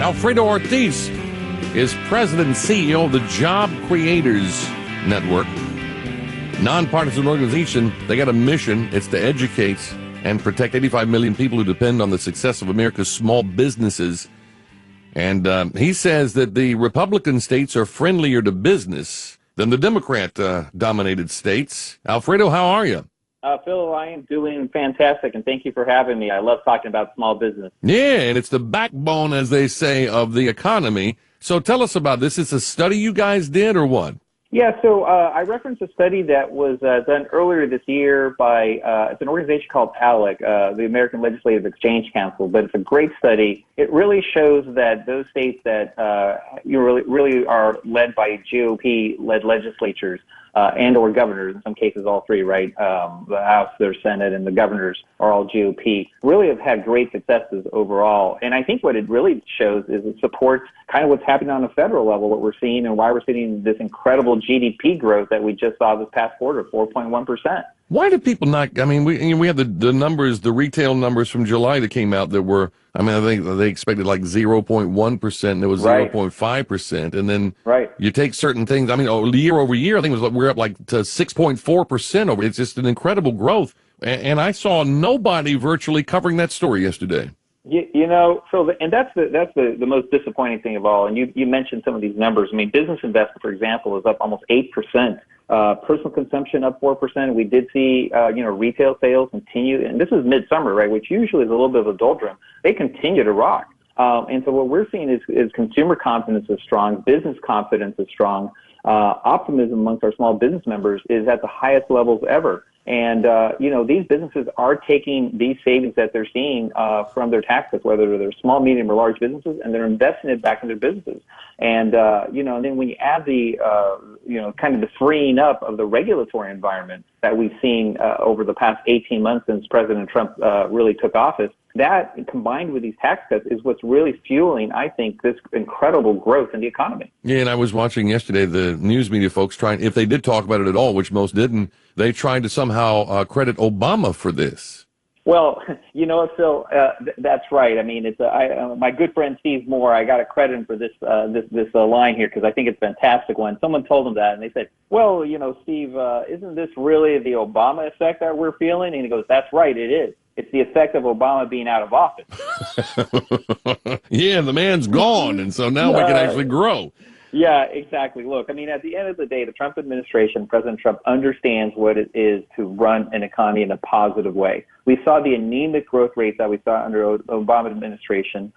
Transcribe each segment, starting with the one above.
Alfredo Ortiz is president and CEO of the Job Creators Network. Nonpartisan organization. They got a mission. It's to educate and protect 85 million people who depend on the success of America's small businesses. And he says that the Republican states are friendlier to business than the Democrat-dominated states. Alfredo, how are you? Phil, I am doing fantastic, and thank you for having me. I love talking about small business. Yeah, and it's the backbone, as they say, of the economy. So tell us about this. It's a study you guys did or what? Yeah, so I referenced a study that was done earlier this year by it's an organization called ALEC, the American Legislative Exchange Council, but it's a great study. It really shows that those states that really are led by GOP-led legislatures and or governors, in some cases all three, right? The House, their Senate, and the governors are all GOP, really have had great successes overall. And I think what it really shows is it supports kind of what's happening on a federal level, what we're seeing and why we're seeing this incredible GDP growth that we just saw this past quarter, 4.1%. Why do people not? I mean, we have the numbers, the retail numbers from July that came out that were, I mean, I think they expected like 0.1%, and it was 0.5%. And then you take certain things, I mean, year over year, I think it was like we're up like to 6.4% over. It's just an incredible growth. And I saw nobody virtually covering that story yesterday. You know, Phil, and that's the most disappointing thing of all. And you mentioned some of these numbers. I mean, business investment, for example, is up almost 8%. Personal consumption up 4%. We did see, retail sales continue, and this is midsummer, right, which usually is a little bit of a doldrum. They continue to rock. And so what we're seeing is consumer confidence is strong, business confidence is strong, optimism amongst our small business members is at the highest levels ever. And, these businesses are taking these savings that they're seeing from their taxes, whether they're small, medium, or large businesses, and they're investing it back in their businesses. And, and then when you add the, kind of the freeing up of the regulatory environment that we've seen over the past 18 months since President Trump really took office, that combined with these tax cuts is what's really fueling, I think, this incredible growth in the economy. Yeah, and I was watching yesterday the news media folks trying, if they did talk about it at all, which most didn't, they tried to somehow credit Obama for this. Well, you know what, Phil, that's right. I mean, it's my good friend Steve Moore. I got to credit him for this line here because I think it's a fantastic one. Someone told him that, and they said, "Well, Steve, isn't this really the Obama effect that we're feeling?" And he goes, "That's right, it is. It's the effect of Obama being out of office." Yeah, the man's gone, and so now we can actually grow. Yeah, exactly. Look, I mean, at the end of the day, the Trump administration, President Trump, understands what it is to run an economy in a positive way. We saw the anemic growth rates that we saw under Obama administration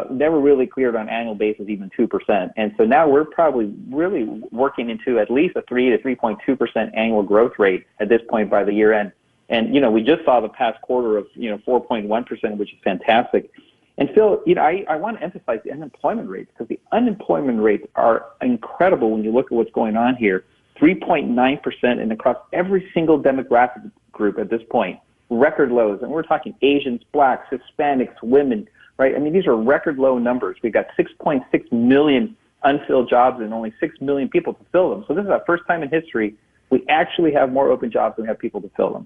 never really cleared on an annual basis, even 2%. And so now we're probably really working into at least a 3 to 3.2% annual growth rate at this point by the year end. And, we just saw the past quarter of, 4.1%, which is fantastic. And Phil, I want to emphasize the unemployment rates because the unemployment rates are incredible when you look at what's going on here. 3.9% and across every single demographic group at this point, record lows. And we're talking Asians, blacks, Hispanics, women, right? I mean, these are record low numbers. We've got 6.6 million unfilled jobs and only 6 million people to fill them. So this is our first time in history we actually have more open jobs than we have people to fill them.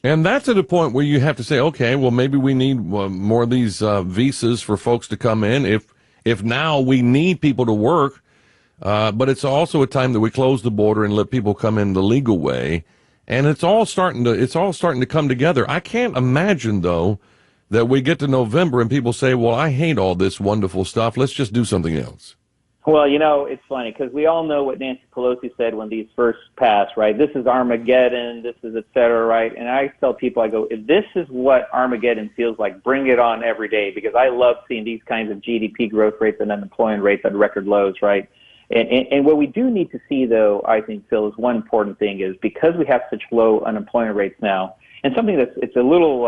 And that's at a point where you have to say, okay, well, maybe we need more of these visas for folks to come in. If now we need people to work, but it's also a time that we close the border and let people come in the legal way, and it's all starting to come together. I can't imagine though that we get to November and people say, well, I hate all this wonderful stuff. Let's just do something else. Well, it's funny because we all know what Nancy Pelosi said when these first passed, right? This is Armageddon, this is et cetera, right? And I tell people, I go, if this is what Armageddon feels like, bring it on every day because I love seeing these kinds of GDP growth rates and unemployment rates at record lows, right? And what we do need to see, though, I think, Phil, is one important thing is because we have such low unemployment rates now, and something it's a little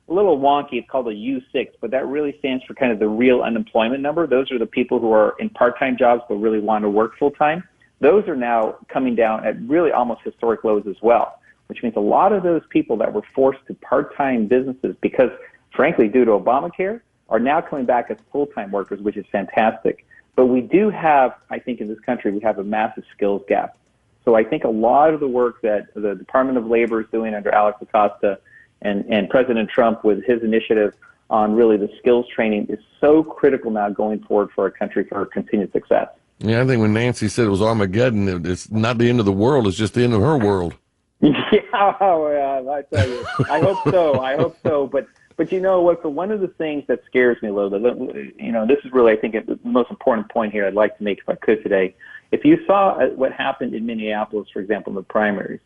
wonky. It's called a U6, but that really stands for kind of the real unemployment number. Those are the people who are in part-time jobs but really want to work full-time. Those are now coming down at really almost historic lows as well, which means a lot of those people that were forced to part-time businesses because, frankly, due to Obamacare, are now coming back as full-time workers, which is fantastic. But we do have, I think, in this country, we have a massive skills gap. So I think a lot of the work that the Department of Labor is doing under Alex Acosta and President Trump with his initiative on really the skills training is so critical now going forward for our country for our continued success. Yeah, I think when Nancy said it was Armageddon, it's not the end of the world, it's just the end of her world. Yeah, I tell you, I hope so. I hope so. But you know what? One of the things that scares me a little bit, you know, this is really, I think, the most important point here I'd like to make if I could today. If you saw what happened in Minneapolis, for example, in the primaries,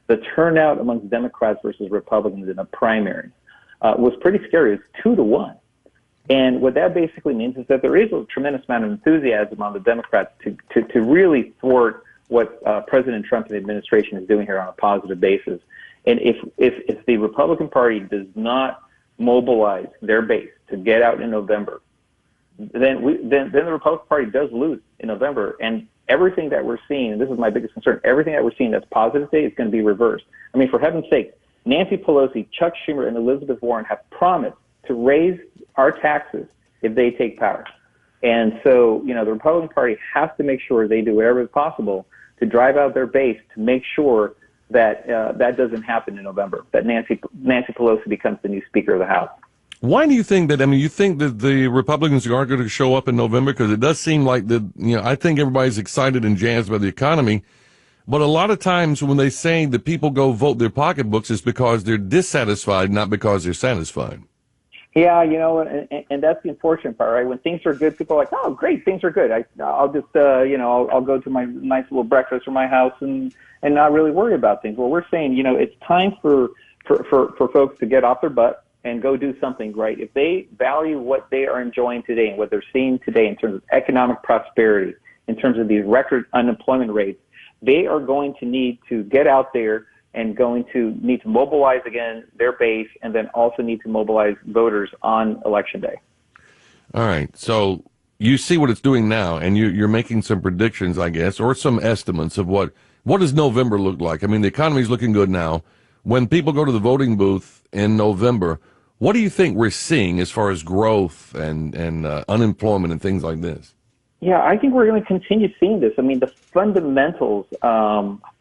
the turnout amongst Democrats versus Republicans in a primary was pretty scary. It's 2-1. And what that basically means is that there is a tremendous amount of enthusiasm on the Democrats to really thwart what President Trump and the administration is doing here on a positive basis. And if the Republican Party does not mobilize their base to get out in November, then the Republican Party does lose in November. And everything that we're seeing, and this is my biggest concern, everything that we're seeing that's positive today is going to be reversed. I mean, for heaven's sake, Nancy Pelosi, Chuck Schumer, and Elizabeth Warren have promised to raise our taxes if they take power. And so, you know, the Republican Party has to make sure they do whatever is possible to drive out their base to make sure that that doesn't happen in November, that Nancy Pelosi becomes the new Speaker of the House. Why do you think that? I mean, you think that the Republicans are going to show up in November? Because it does seem like that, you know, I think everybody's excited and jazzed by the economy. But a lot of times when they say that people go vote their pocketbooks, it's because they're dissatisfied, not because they're satisfied. Yeah, you know, and that's the unfortunate part, right? When things are good, people are like, oh, great, things are good. I'll just, you know, I'll go to my nice little breakfast from my house and not really worry about things. Well, we're saying, you know, it's time for folks to get off their butt and go do something right. If they value what they are enjoying today and what they're seeing today in terms of economic prosperity, in terms of these record unemployment rates, they are going to need to get out there and going to need to mobilize again their base, and then also need to mobilize voters on Election Day. All right. So you see what it's doing now, and you're making some predictions, I guess, or some estimates of what does November look like? I mean, the economy's looking good now. When people go to the voting booth in November, what do you think we're seeing as far as growth and unemployment and things like this? Yeah, I think we're going to continue seeing this. I mean, the fundamentals,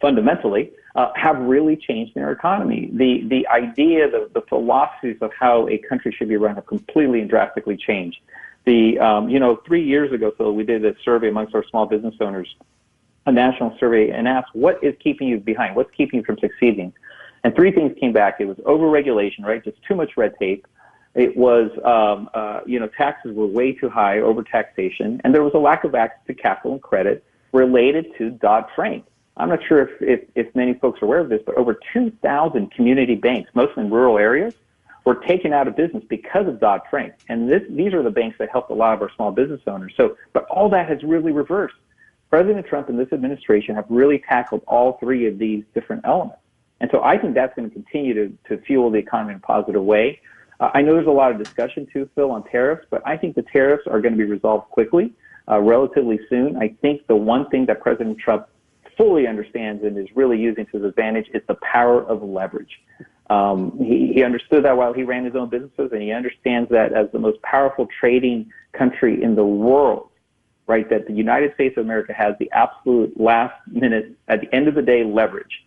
fundamentally, have really changed in our economy. The idea, the philosophies of how a country should be run have completely and drastically changed. You know, 3 years ago, Phil, we did a survey amongst our small business owners, a national survey, and asked, what is keeping you behind? What's keeping you from succeeding? And three things came back. It was over-regulation, right? Just too much red tape. It was, you know, taxes were way too high, over-taxation, and there was a lack of access to capital and credit related to Dodd-Frank. I'm not sure if many folks are aware of this, but over 2,000 community banks, mostly in rural areas, were taken out of business because of Dodd-Frank. And these are the banks that helped a lot of our small business owners. So, but all that has really reversed. President Trump and this administration have really tackled all three of these different elements. And so I think that's going to continue to fuel the economy in a positive way. I know there's a lot of discussion, too, Phil, on tariffs, but I think the tariffs are going to be resolved quickly, relatively soon. I think the one thing that President Trump fully understands and is really using to his advantage is the power of leverage. He understood that while he ran his own businesses, and he understands that as the most powerful trading country in the world, right, that the United States of America has the absolute last minute, at the end of the day, leverage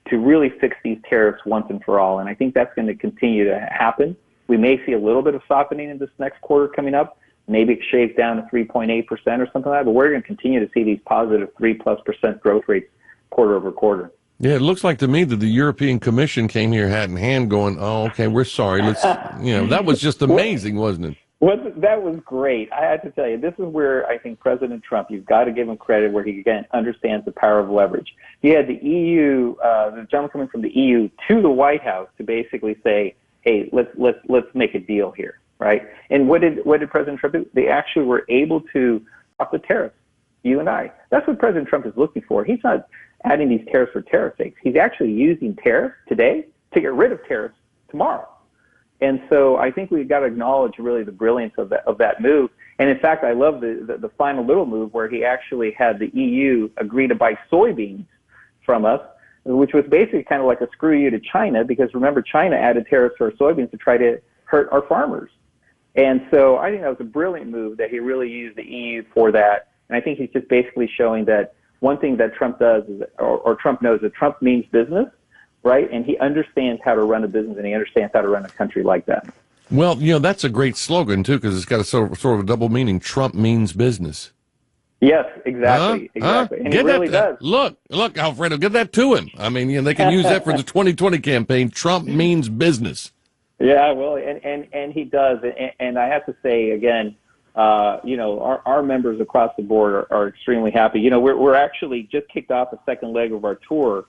to really fix these tariffs once and for all. And I think that's going to continue to happen. We may see a little bit of softening in this next quarter coming up. Maybe it shaves down to 3.8% or something like that, but we're going to continue to see these positive 3+% growth rates quarter over quarter. Yeah, it looks like to me that the European Commission came here hat in hand going, oh, okay, we're sorry. Let's, you know, that was just amazing, wasn't it? Well, that was great. I have to tell you, this is where I think President Trump, you've got to give him credit where he, again, understands the power of leverage. He had the EU, the gentleman coming from the EU to the White House to basically say, hey, let's make a deal here, right? And what did President Trump do? They actually were able to stop the tariffs, you and I. That's what President Trump is looking for. He's not adding these tariffs for tariff's sake. He's actually using tariffs today to get rid of tariffs tomorrow. And so I think we've got to acknowledge really the brilliance of that move. And in fact, I love the final little move where he actually had the EU agree to buy soybeans from us, which was basically kind of like a screw you to China, because remember, China added tariffs to our soybeans to try to hurt our farmers. And so I think that was a brilliant move that he really used the EU for that. And I think he's just basically showing that one thing that Trump does is, or Trump knows that Trump means business, right? And he understands how to run a business, and he understands how to run a country like that. Well, that's a great slogan, too, because it's got a sort of a double meaning. Trump means business. Yes, exactly, exactly. And Get he really that, does. look, Alfredo, get that to him. I mean, they can use that for the 2020 campaign. Trump means business. Yeah, well, and he does. And I have to say, again, our members across the board are extremely happy. We're actually just kicked off the second leg of our tour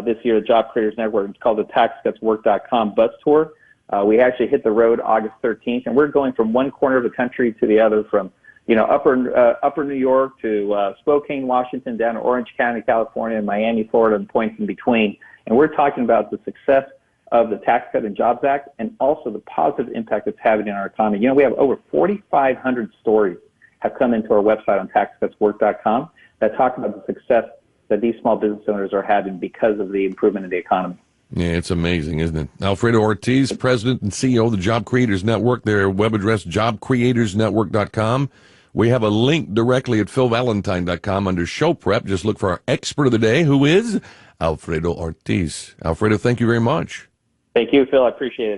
this year, the Job Creators Network. It's called the TaxCutsWork.com Bus Tour. We actually hit the road August 13th, and we're going from one corner of the country to the other, from upper New York to Spokane, Washington, down to Orange County, California, Miami, Florida, and points in between. And we're talking about the success of the Tax Cut and Jobs Act, and also the positive impact it's having in our economy. We have over 4,500 stories have come into our website on TaxCutsWork.com that talk about the success that these small business owners are having because of the improvement in the economy. Yeah, it's amazing, isn't it? Alfredo Ortiz, President and CEO of the Job Creators Network. Their web address, jobcreatorsnetwork.com. We have a link directly at philvalentine.com under show prep. Just look for our expert of the day, who is Alfredo Ortiz. Alfredo, thank you very much. Thank you, Phil. I appreciate it.